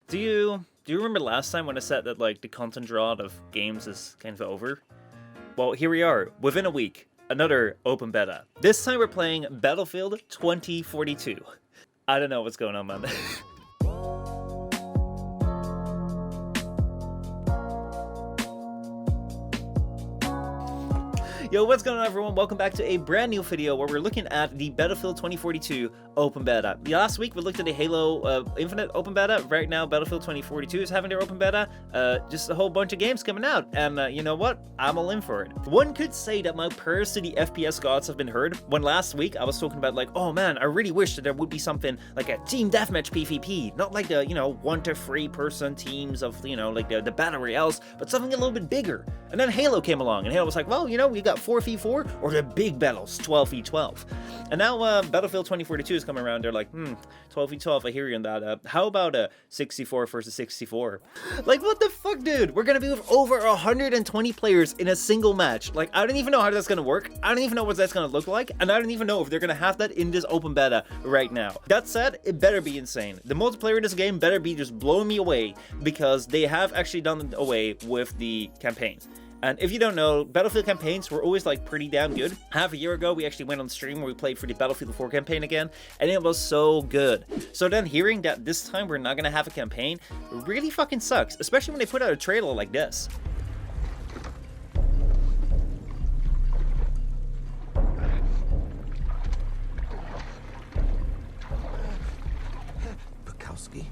Do you remember last time when I said that like the content drought of games is kind of over? Well, here we are, within a week, another open beta. This time we're playing Battlefield 2042. I don't know what's going on, man. Yo, what's going on, everyone? Welcome back to a brand new video where we're looking at the Battlefield 2042 open beta. Last week we looked at the Halo Infinite open beta. Right now Battlefield 2042 is having their open beta. Just a whole bunch of games coming out, and you know what? I'm all in for it. One could say that my prayers to the FPS gods have been heard. When last week I was talking about like, oh man, I really wish that there would be something like a team deathmatch PvP, not like the 1 to 3 person teams of like the battle royales, but something a little bit bigger. And then Halo came along, and Halo was like, well, we got 4v4 or the big battles, 12v12. And now Battlefield 2042 is coming around. They're like, 12v12, I hear you on that. How about 64 versus 64? Like, what the fuck, dude? We're gonna be with over 120 players in a single match. Like, I don't even know how that's gonna work. I don't even know what that's gonna look like, and I don't even know if they're gonna have that in this open beta right now. That said, it better be insane. The multiplayer in this game better be just blowing me away, because they have actually done away with the campaign. And if you don't know, Battlefield campaigns were always like pretty damn good. Half a year ago, we actually went on stream where we played for the Battlefield 4 campaign again, and it was so good. So then hearing that this time we're not gonna have a campaign really fucking sucks, especially when they put out a trailer like this. Bukowski.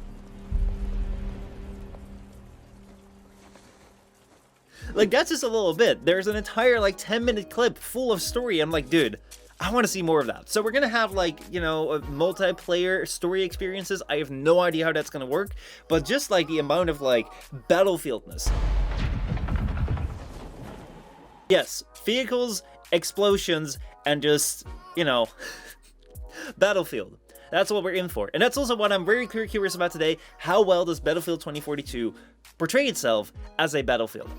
Like, that's just a little bit. There's an entire, like, 10-minute clip full of story. I'm like, dude, I want to see more of that. So we're going to have, like, multiplayer story experiences. I have no idea how that's going to work. But just, like, the amount of, like, Battlefieldness. Yes, vehicles, explosions, and just, Battlefield. That's what we're in for. And that's also what I'm very curious about today. How well does Battlefield 2042 portray itself as a Battlefield?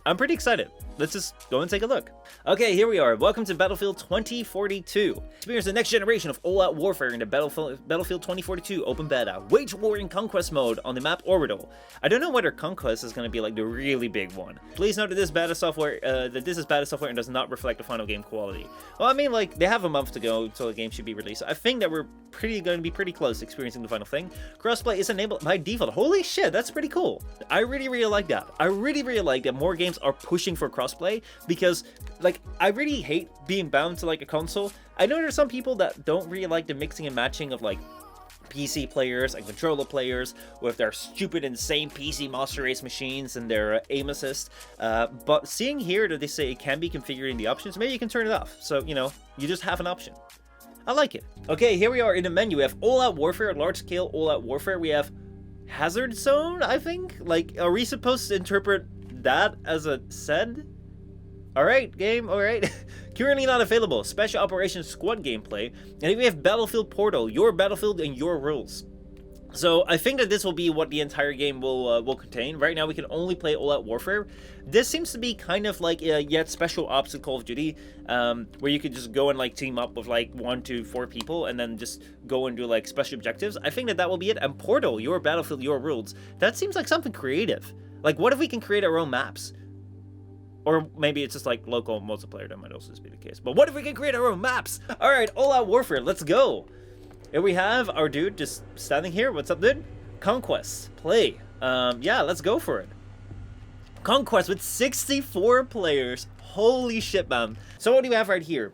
I'm pretty excited. Let's just go and take a look. Okay, here we are. Welcome to Battlefield 2042. Experience the next generation of all-out warfare in the Battlefield 2042 open beta. Wage war in Conquest mode on the map Orbital. I don't know whether Conquest is going to be like the really big one. Please note that this is beta software and does not reflect the final game quality. Well, I mean, like, they have a month to go until the game should be released. I think that we're going to be pretty close to experiencing the final thing. Crossplay is enabled by default. Holy shit, that's pretty cool. I really like that. I really like that more games are pushing for crossplay, because like I really hate being bound to like a console. I know there's some people that don't really like the mixing and matching of like PC players and controller players with their stupid insane PC master race machines and their aim assist, but seeing here that they say it can be configured in the options, maybe you can turn it off, so you just have an option. I like it. Okay, here we are in the menu. We have all-out warfare, large-scale all-out warfare. We have hazard zone, I think. Like, are we supposed to interpret that as a said? Alright, game, alright. Currently not available. Special Operations Squad gameplay. And then we have Battlefield Portal, your battlefield and your rules. So I think that this will be what the entire game will contain. Right now we can only play all-out warfare. This seems to be kind of like yet special ops in Call of Duty, where you could just go and like team up with like 1 to 4 people and then just go and do like special objectives. I think that will be it. And Portal, your battlefield, your rules. That seems like something creative. Like, what if we can create our own maps? Or maybe it's just like local multiplayer. That might also just be the case. But what if we can create our own maps? All right, all-out warfare. Let's go. Here we have our dude just standing here. What's up, dude? Conquest. Play. Yeah, let's go for it. Conquest with 64 players. Holy shit, man. So what do we have right here?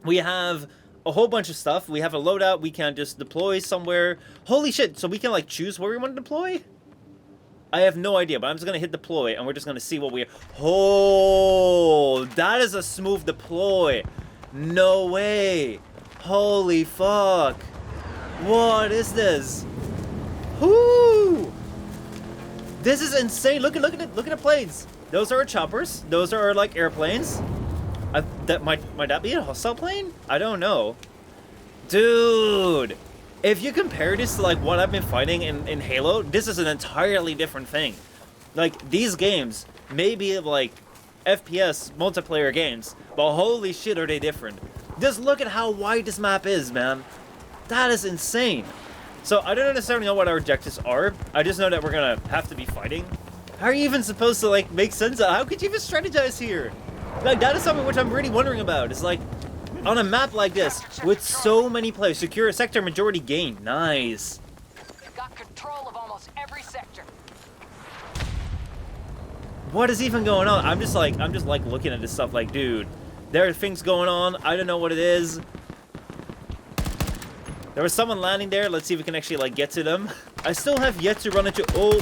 We have a whole bunch of stuff. We have a loadout. We can just deploy somewhere. Holy shit. So we can like choose where we want to deploy? I have no idea, but I'm just going to hit deploy, and we're just going to see what we... Oh, that is a smooth deploy. No way. Holy fuck. What is this? Whoo! This is insane. Look at it. Look at the planes. Those are our choppers. Those are our, like, airplanes. That might that be a hostile plane? I don't know. Dude. If you compare this to like what I've been fighting in Halo, this is an entirely different thing. Like, these games may be like FPS multiplayer games, but holy shit are they different. Just look at how wide this map is, man. That is insane. So I don't necessarily know what our objectives are. I just know that we're gonna have to be fighting. How are you even supposed to like make sense of? How could you even strategize here? Like that is something which I'm really wondering about. It's like on a map like this with so many players, secure a sector majority gain. Nice. We've got control of almost every sector. What is even going on? I'm just like looking at this stuff like, dude, there are things going on. I don't know what it is. There was someone landing there. Let's see if we can actually like get to them. I still have yet to run into. Oh,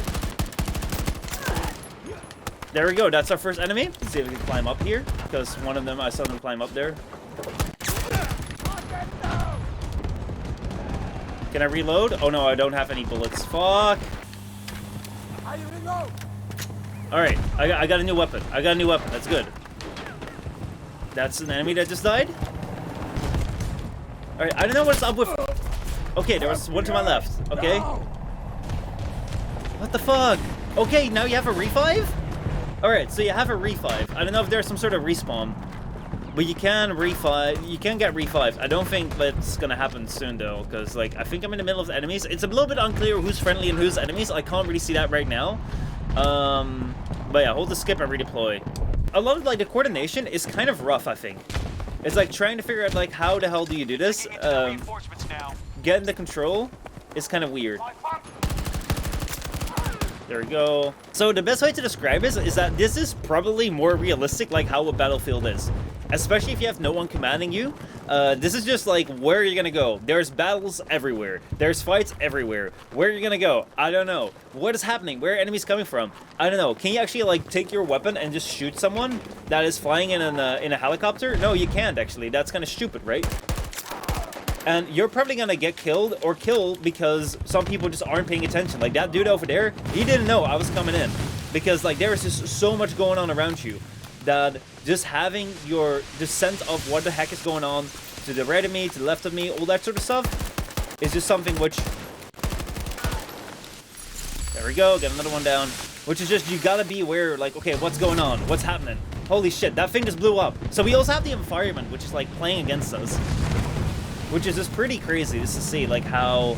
there we go. That's our first enemy. Let's see if we can climb up here because one of them I saw them climb up there. Can I reload? Oh no, I don't have any bullets. Fuck. All right, I got a new weapon. I got a new weapon. That's good. That's an enemy that just died. All right, I don't know what's up with. Okay, there was one to my left. Okay. What the fuck? Okay, now you have a revive? Alright, so you have a revive. I don't know if there's some sort of respawn. But you can revive. You can get revived. I don't think that's gonna happen soon though. Because like I think I'm in the middle of enemies. It's a little bit unclear who's friendly and who's enemies. I can't really see that right now. But yeah, hold the skip and redeploy. A lot of like the coordination is kind of rough, I think. It's like trying to figure out like how the hell do you do this? Getting the control is kind of weird. There we go. So the best way to describe it is that this is probably more realistic like how a battlefield is. Especially if you have no one commanding you. This is just like where you're gonna go. There's battles everywhere. There's fights everywhere. Where you're gonna go? I don't know. What is happening? Where are enemies coming from? I don't know. Can you actually like take your weapon and just shoot someone that is flying in a helicopter? No, you can't actually. That's kind of stupid, right? And you're probably gonna get killed or killed because some people just aren't paying attention. Like that dude over there, he didn't know I was coming in. Because like there is just so much going on around you that just having your sense of what the heck is going on to the right of me, to the left of me, all that sort of stuff is just something which... There we go, get another one down. Which is just, you gotta be aware, like, okay, what's going on? What's happening? Holy shit, that thing just blew up. So we also have the environment, which is like playing against us. Which is just pretty crazy just to see, like, how...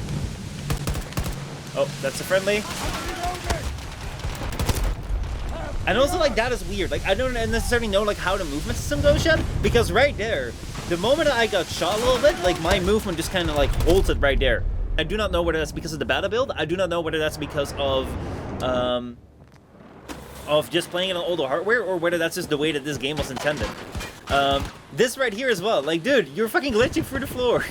Oh, that's a friendly. And also, like, that is weird. Like, I don't necessarily know, like, how the movement system goes yet. Because right there, the moment I got shot a little bit, like, my movement just kind of, like, halted right there. I do not know whether that's because of the battle build. I do not know whether that's because of just playing it on older hardware, or whether that's just the way that this game was intended. This right here as well, like, dude, you're fucking glitching through the floor.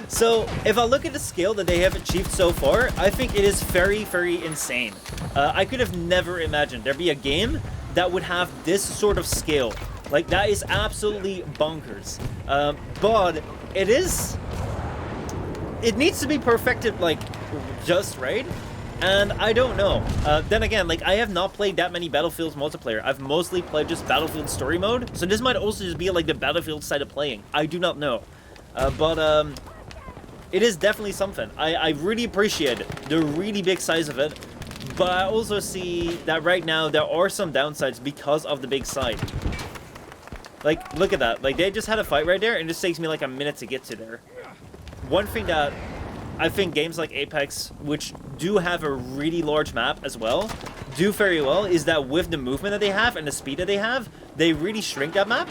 So, if I look at the scale that they have achieved so far, I think it is very, very insane. I could have never imagined there'd be a game that would have this sort of scale. Like, that is absolutely bonkers. But it needs to be perfected, like, just right. And I don't know. Then again, like, I have not played that many Battlefields multiplayer. I've mostly played just Battlefield story mode. So this might also just be like the Battlefield side of playing. I do not know. But it is definitely something. I really appreciate the really big size of it. But I also see that right now there are some downsides because of the big size. Like, look at that. Like, they just had a fight right there and it just takes me like a minute to get to there. One thing that I think games like Apex, which do have a really large map as well, do very well, is that with the movement that they have and the speed that they have, they really shrink that map,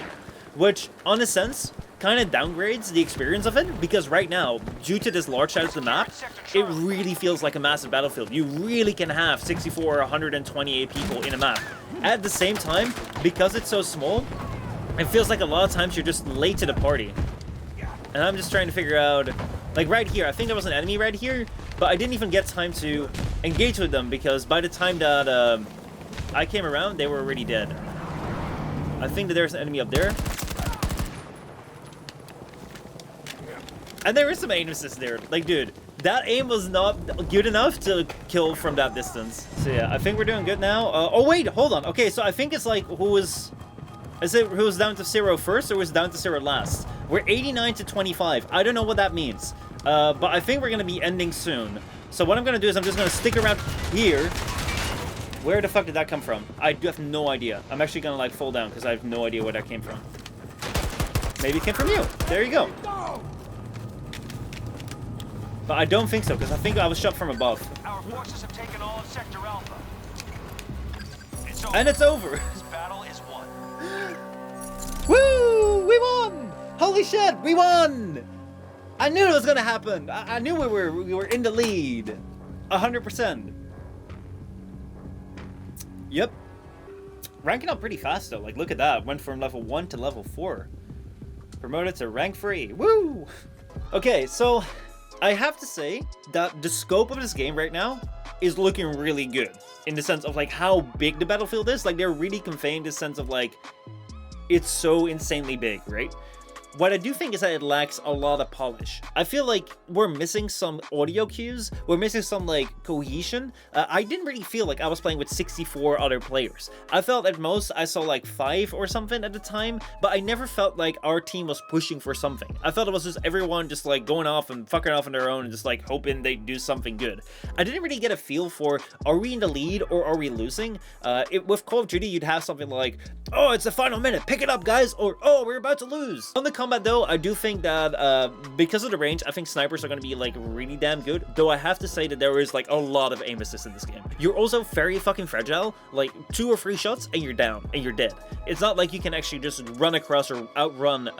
which, on a sense, kind of downgrades the experience of it, because right now, due to this large size of the map, it really feels like a massive battlefield. You really can have 64 or 128 people in a map. At the same time, because it's so small, it feels like a lot of times you're just late to the party. And I'm just trying to figure out, like right here, I think there was an enemy right here, but I didn't even get time to engage with them because by the time that I came around, they were already dead. I think that there's an enemy up there. And there is some aim assist there. Like, dude, that aim was not good enough to kill from that distance. So yeah, I think we're doing good now. Oh wait, hold on. Okay, so I think it's like is it who was down to 0 first or was down to 0 last? We're 89 to 25. I don't know what that means. But I think we're going to be ending soon. So what I'm going to do is I'm just going to stick around here. Where the fuck did that come from? I do have no idea. I'm actually going to like fall down because I have no idea where that came from. Maybe it came from you. There you go. But I don't think so, because I think I was shot from above. Our forces have taken all of Sector Alpha. And it's over. This battle is won. Woo! We won! Holy shit, we won! I knew it was gonna happen. I knew we were in the lead. 100%. Yep. Ranking up pretty fast though. Like, look at that. Went from level 1 to level 4. Promoted to rank 3. Woo! Okay, so I have to say that the scope of this game right now is looking really good. In the sense of like how big the battlefield is. Like, they're really conveying this sense of like, it's so insanely big, right? What I do think is that it lacks a lot of polish. I feel like we're missing some audio cues. We're missing some like cohesion. I didn't really feel like I was playing with 64 other players. I felt at most I saw like 5 or something at the time, but I never felt like our team was pushing for something. I felt it was just everyone just like going off and fucking off on their own and just like hoping they do something good. I didn't really get a feel for, are we in the lead or are we losing? With Call of Duty, you'd have something like, oh, it's the final minute, pick it up guys, or oh, we're about to lose. On the combat though, I do think that because of the range, I think snipers are going to be like really damn good, though I have to say that there is like a lot of aim assist in this game. You're also very fucking fragile, like 2 or 3 shots and you're down and you're dead. It's not like you can actually just run across or outrun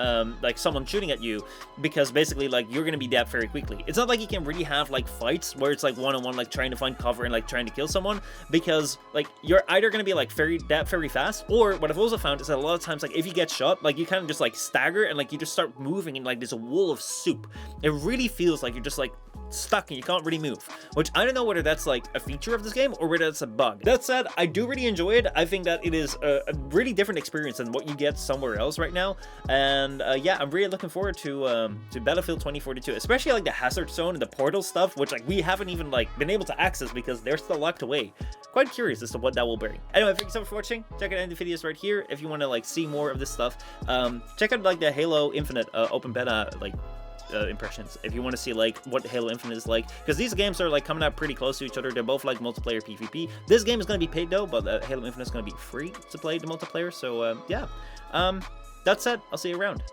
like someone shooting at you, because basically like you're going to be dead very quickly. It's not like you can really have like fights where it's like one-on-one, like trying to find cover and like trying to kill someone, because like you're either going to be like dead very fast, or what I've also found is that a lot of times like if you get shot, like you kind of just like stagger and like you just start moving in like this wall of soup. It really feels like you're just like stuck and you can't really move, which I don't know whether that's like a feature of this game or whether that's a bug. That said, I do really enjoy it. I think that it is a really different experience than what you get somewhere else right now, and yeah, I'm really looking forward to Battlefield 2042, especially like the hazard zone and the portal stuff, which like we haven't even like been able to access because they're still locked away. Quite curious as to what that will bring. Anyway, thank you so much for watching. Check out any of the videos right here if you want to like see more of this stuff. Check out like the Halo Infinite open beta like impressions if you want to see like what Halo Infinite is like, because these games are like coming out pretty close to each other. They're both like multiplayer PvP. This game is going to be paid though, but Halo Infinite is going to be free to play the multiplayer. So yeah, that said, I'll see you around.